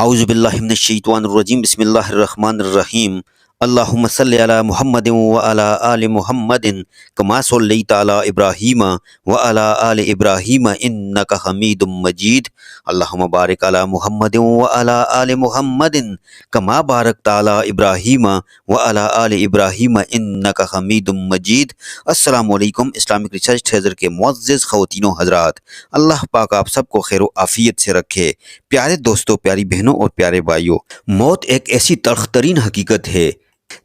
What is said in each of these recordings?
اعوذ باللہ من الشیطان الرجیم بسم اللہ الرحمن الرحیم اللہم صلی علی محمد وعلی آل محمد کما صلیت علی ابراہیم وعلی آل ابراہیم انک حمید مجید اللہم بارک علی محمد وعلی آل محمد کما بارکت علی ابراہیم وعلی آل ابراہیم انک حمید مجید۔ السلام علیکم اسلامک ریسرچ ٹریزر کے معزز خواتین و حضرات، اللہ پاک آپ سب کو خیر و عافیت سے رکھے۔ پیارے دوستوں، پیاری بہنوں اور پیارے بھائیوں، موت ایک ایسی تلخ ترین حقیقت ہے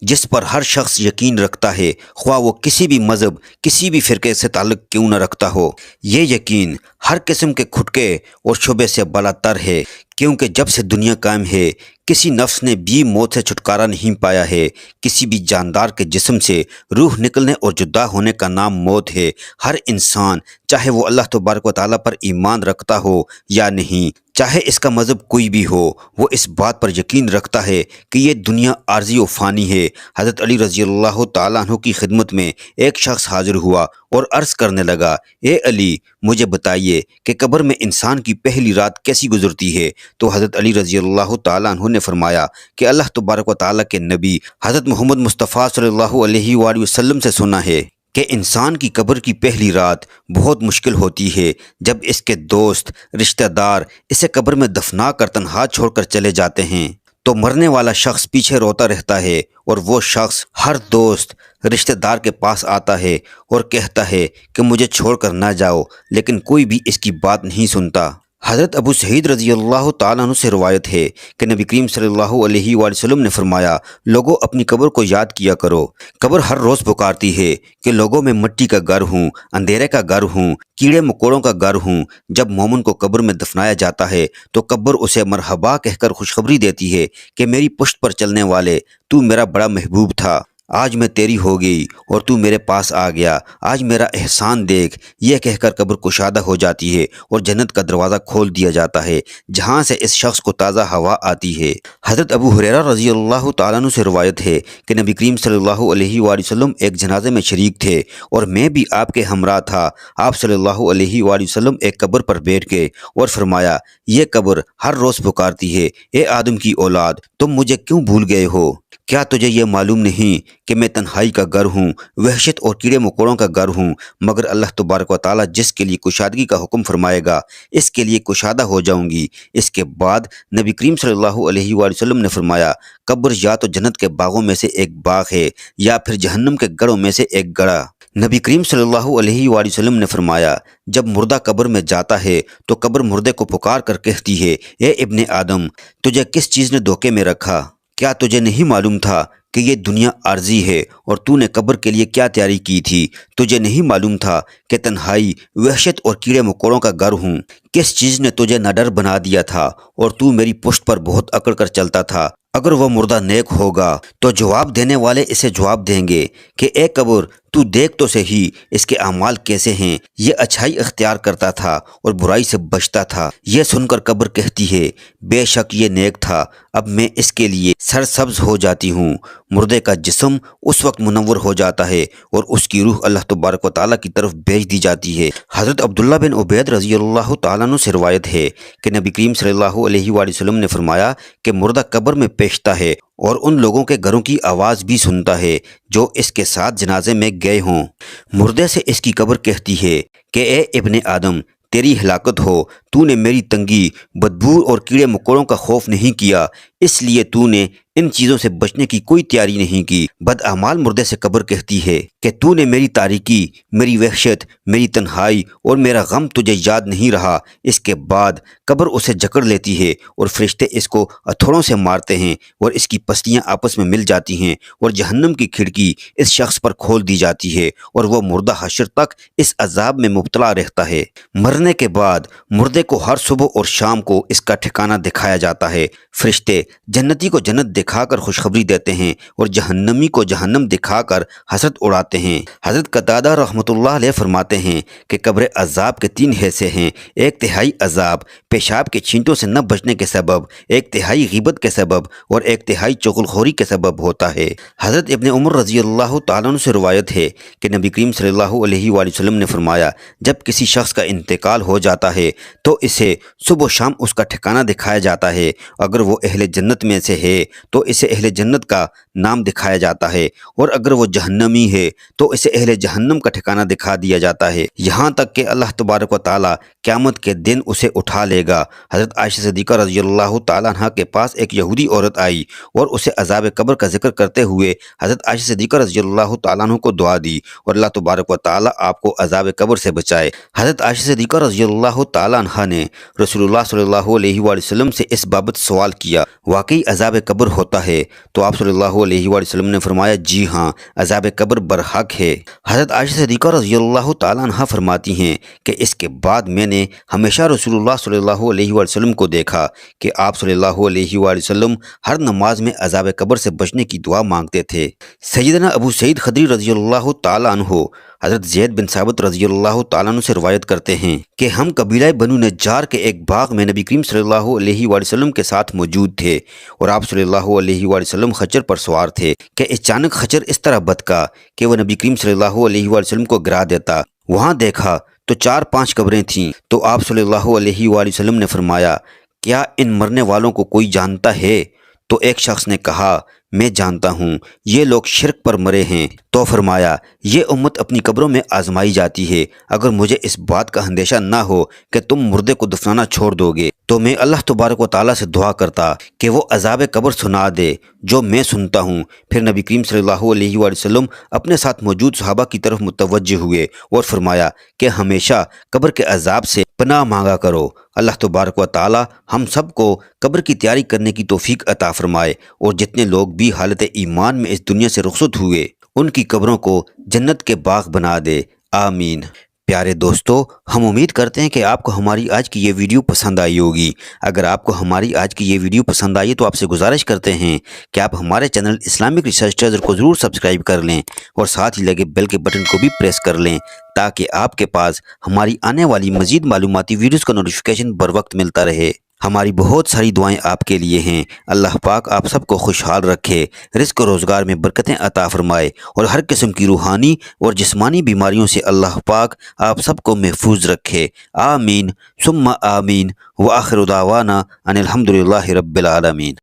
جس پر ہر شخص یقین رکھتا ہے، خواہ وہ کسی بھی مذہب، کسی بھی فرقے سے تعلق کیوں نہ رکھتا ہو۔ یہ یقین ہر قسم کے کھٹکے اور شبے سے بالاتر ہے، کیونکہ جب سے دنیا قائم ہے کسی نفس نے بھی موت سے چھٹکارا نہیں پایا ہے۔ کسی بھی جاندار کے جسم سے روح نکلنے اور جدا ہونے کا نام موت ہے۔ ہر انسان، چاہے وہ اللہ تبارک و تعالیٰ پر ایمان رکھتا ہو یا نہیں، چاہے اس کا مذہب کوئی بھی ہو، وہ اس بات پر یقین رکھتا ہے کہ یہ دنیا عارضی و فانی ہے۔ حضرت علی رضی اللہ تعالیٰ عنہ کی خدمت میں ایک شخص حاضر ہوا اور عرض کرنے لگا، اے علی، مجھے بتائیے کہ قبر میں انسان کی پہلی رات کیسی گزرتی ہے؟ تو حضرت علی رضی اللہ تعالیٰ عنہ نے فرمایا کہ اللہ تبارک و تعالیٰ کے نبی حضرت محمد مصطفیٰ صلی اللہ علیہ وآلہ وسلم سے سنا ہے کہ انسان کی قبر کی پہلی رات بہت مشکل ہوتی ہے، جب اس کے دوست، رشتہ دار اسے قبر میں دفنا کر تنہا چھوڑ کر چلے جاتے ہیں تو مرنے والا شخص پیچھے روتا رہتا ہے، اور وہ شخص ہر دوست، رشتہ دار کے پاس آتا ہے اور کہتا ہے کہ مجھے چھوڑ کر نہ جاؤ، لیکن کوئی بھی اس کی بات نہیں سنتا۔ حضرت ابو سعید رضی اللہ تعالیٰ عنہ سے روایت ہے کہ نبی کریم صلی اللہ علیہ وآلہ وسلم نے فرمایا، لوگوں اپنی قبر کو یاد کیا کرو۔ قبر ہر روز پکارتی ہے کہ لوگوں میں مٹی کا گھر ہوں، اندھیرے کا گھر ہوں، کیڑے مکوڑوں کا گھر ہوں۔ جب مومن کو قبر میں دفنایا جاتا ہے تو قبر اسے مرحبا کہہ کر خوشخبری دیتی ہے کہ میری پشت پر چلنے والے، تو میرا بڑا محبوب تھا، آج میں تیری ہو گئی اور تو میرے پاس آ گیا، آج میرا احسان دیکھ۔ یہ کہہ کر قبر کشادہ ہو جاتی ہے اور جنت کا دروازہ کھول دیا جاتا ہے، جہاں سے اس شخص کو تازہ ہوا آتی ہے۔ حضرت ابو ہریرہ رضی اللہ تعالیٰ عنہ سے روایت ہے کہ نبی کریم صلی اللہ علیہ وآلہ وسلم ایک جنازے میں شریک تھے اور میں بھی آپ کے ہمراہ تھا۔ آپ صلی اللہ علیہ وآلہ وسلم ایک قبر پر بیٹھ گئے اور فرمایا، یہ قبر ہر روز پکارتی ہے، اے آدم کی اولاد، تم مجھے کیوں بھول گئے ہو؟ کیا تجھے یہ معلوم نہیں کہ میں تنہائی کا گھر ہوں، وحشت اور کیڑے مکوڑوں کا گھر ہوں؟ مگر اللہ تبارک و تعالیٰ جس کے لیے کشادگی کا حکم فرمائے گا، اس کے لیے کشادہ ہو جاؤں گی۔ اس کے بعد نبی کریم صلی اللہ علیہ وآلہ وسلم نے فرمایا، قبر یا تو جنت کے باغوں میں سے ایک باغ ہے یا پھر جہنم کے گڑھوں میں سے ایک گڑھا۔ نبی کریم صلی اللہ علیہ وآلہ وسلم نے فرمایا، جب مردہ قبر میں جاتا ہے تو قبر مردے کو پکار کر کہتی ہے، اے ابن آدم، تجھے کس چیز نے دھوکے میں رکھا؟ کیا تجھے نہیں معلوم تھا کہ یہ دنیا عارضی ہے اور تو نے قبر کے لیے کیا تیاری کی تھی؟ تجھے نہیں معلوم تھا کہ تنہائی، وحشت اور کیڑے مکوڑوں کا گھر ہوں؟ کس چیز نے تجھے نڈر بنا دیا تھا اور تو میری پشت پر بہت اکڑ کر چلتا تھا؟ اگر وہ مردہ نیک ہوگا تو جواب دینے والے اسے جواب دیں گے کہ اے قبر، تو دیکھ تو صحیح اس کے اعمال کیسے ہیں، یہ اچھائی اختیار کرتا تھا اور برائی سے بچتا تھا۔ یہ سن کر قبر کہتی ہے، بے شک یہ نیک تھا، اب میں اس کے لیے سرسبز ہو جاتی ہوں۔ مردے کا جسم اس وقت منور ہو جاتا ہے اور اس کی روح اللہ تبارک و تعالیٰ کی طرف بھیج دی جاتی ہے۔ حضرت عبداللہ بن عبید رضی اللہ تعالیٰ عنہ سے روایت ہے کہ نبی کریم صلی اللہ علیہ وآلہ وسلم نے فرمایا کہ مردہ قبر میں پیشتا ہے اور ان لوگوں کے گھروں کی آواز بھی سنتا ہے جو اس کے ساتھ جنازے میں گئے ہوں۔ مردے سے اس کی قبر کہتی ہے کہ اے ابن آدم، تیری ہلاکت ہو، تو نے میری تنگی، بدبو اور کیڑے مکوڑوں کا خوف نہیں کیا، اس لیے تو نے ان چیزوں سے بچنے کی کوئی تیاری نہیں کی۔ بدعمال مردے سے قبر کہتی ہے کہ تو نے میری تاریکی، میری وحشت، میری تنہائی اور میرا غم تجھے یاد نہیں رہا۔ اس کے بعد قبر اسے جکڑ لیتی ہے اور فرشتے اس کو ہتھوڑوں سے مارتے ہیں اور اس کی پسلیاں آپس میں مل جاتی ہیں اور جہنم کی کھڑکی اس شخص پر کھول دی جاتی ہے اور وہ مردہ حشر تک اس عذاب میں مبتلا رہتا ہے۔ مرنے کے بعد مردے کو ہر صبح اور شام کو اس کا ٹھکانہ دکھایا جاتا ہے۔ فرشتے جنتی کو جنت دکھا کر خوشخبری دیتے ہیں اور جہنمی کو جہنم دکھا کر حسرت اڑاتے ہیں۔ حضرت قتادہ رحمۃ اللہ علیہ فرماتے ہیں کہ قبر عذاب کے 3 حصے ہیں۔ ایک تہائی عذاب پیشاب کے چھینٹوں سے نہ بچنے کے سبب، ایک تہائی غیبت کے سبب اور ایک تہائی چغلخوری کے سبب ہوتا ہے۔ حضرت ابن عمر رضی اللہ تعالیٰ عنہ سے روایت ہے کہ نبی کریم صلی اللہ علیہ وآلہ وسلم نے فرمایا، جب کسی شخص کا انتقال ہو جاتا ہے تو اسے صبح و شام اس کا ٹھکانہ دکھایا جاتا ہے۔ اگر وہ اہل جنت میں سے ہے تو اسے اہل جنت کا نام دکھایا جاتا ہے، اور اگر وہ جہنمی ہے تو اسے اہل جہنم کا ٹھکانہ دکھا دیا جاتا ہے، یہاں تک کہ اللہ تبارک و تعالیٰ قیامت کے دن اسے اٹھا لے گا۔ حضرت عائشہ صدیقہ رضی اللہ تعالیٰ عنہ کے پاس ایک یہودی عورت آئی اور اسے عذاب قبر کا ذکر کرتے ہوئے حضرت عائشہ صدیقہ رضی اللہ تعالیٰ عنہ کو دعا دی، اور اللہ تبارک و تعالیٰ آپ کو عذاب قبر سے بچائے۔ حضرت عائشہ صدیقہ رضی اللہ تعالیٰ عنہ نے رسول اللہ صلی اللہ علیہ وآلہ وسلم سے اس بابت سوال کیا، واقعی عذاب قبر ہوتا ہے؟ تو آپ صلی اللہ علیہ وآلہ وسلم نے فرمایا، جی ہاں، عذاب قبر برحق ہے۔ حضرت عائشہ صدیقہ رضی اللہ تعالیٰ عنہ فرماتی ہیں کہ اس کے بعد میں نے ہمیشہ رسول اللہ صلی اللہ علیہ وآلہ وسلم کو دیکھا کہ آپ صلی اللہ علیہ وآلہ وسلم ہر نماز میں عذاب قبر سے بچنے کی دعا مانگتے تھے۔ سیدنا ابو سعید خدری رضی اللہ تعالیٰ عنہ حضرت زید بن ثابت رضی اللہ تعالیٰ عنہ سے روایت کرتے ہیں کہ ہم قبیلہ بنو نجار کے ایک باغ میں نبی کریم صلی اللہ علیہ وآلہ وسلم کے ساتھ موجود تھے، اور آپ صلی اللہ علیہ وآلہ وسلم خچر پر سوار تھے کہ اچانک خچر اس طرح بتکا کہ وہ نبی کریم صلی اللہ علیہ وآلہ وسلم کو گرا دیتا۔ وہاں دیکھا تو 4-5 قبریں تھیں، تو آپ صلی اللہ علیہ وآلہ وسلم نے فرمایا، کیا ان مرنے والوں کو کوئی جانتا ہے؟ تو ایک شخص نے کہا، میں جانتا ہوں، یہ لوگ شرک پر مرے ہیں۔ تو فرمایا، یہ امت اپنی قبروں میں آزمائی جاتی ہے، اگر مجھے اس بات کا اندیشہ نہ ہو کہ تم مردے کو دفنانا چھوڑ دو گے تو میں اللہ تبارک و تعالیٰ سے دعا کرتا کہ وہ عذاب قبر سنا دے جو میں سنتا ہوں۔ پھر نبی کریم صلی اللہ علیہ وآلہ وسلم اپنے ساتھ موجود صحابہ کی طرف متوجہ ہوئے اور فرمایا کہ ہمیشہ قبر کے عذاب سے پناہ مانگا کرو۔ اللہ تبارک و تعالیٰ ہم سب کو قبر کی تیاری کرنے کی توفیق عطا فرمائے، اور جتنے لوگ بھی حالت ایمان میں اس دنیا سے رخصت ہوئے ان کی قبروں کو جنت کے باغ بنا دے، آمین۔ پیارے دوستو، ہم امید کرتے ہیں کہ آپ کو ہماری آج کی یہ ویڈیو پسند آئی ہوگی۔ اگر آپ کو ہماری آج کی یہ ویڈیو پسند آئی تو آپ سے گزارش کرتے ہیں کہ آپ ہمارے چینل اسلامک ریسرچ ٹریزر کو ضرور سبسکرائب کر لیں، اور ساتھ ہی لگے بیل کے بٹن کو بھی پریس کر لیں تاکہ آپ کے پاس ہماری آنے والی مزید معلوماتی ویڈیوز کا نوٹیفیکیشن بر وقت ملتا رہے۔ ہماری بہت ساری دعائیں آپ کے لیے ہیں۔ اللہ پاک آپ سب کو خوشحال رکھے، رزق و روزگار میں برکتیں عطا فرمائے، اور ہر قسم کی روحانی اور جسمانی بیماریوں سے اللہ پاک آپ سب کو محفوظ رکھے، آمین ثم آمین۔ وآخر دعوانا ان الحمدللہ رب العالمین۔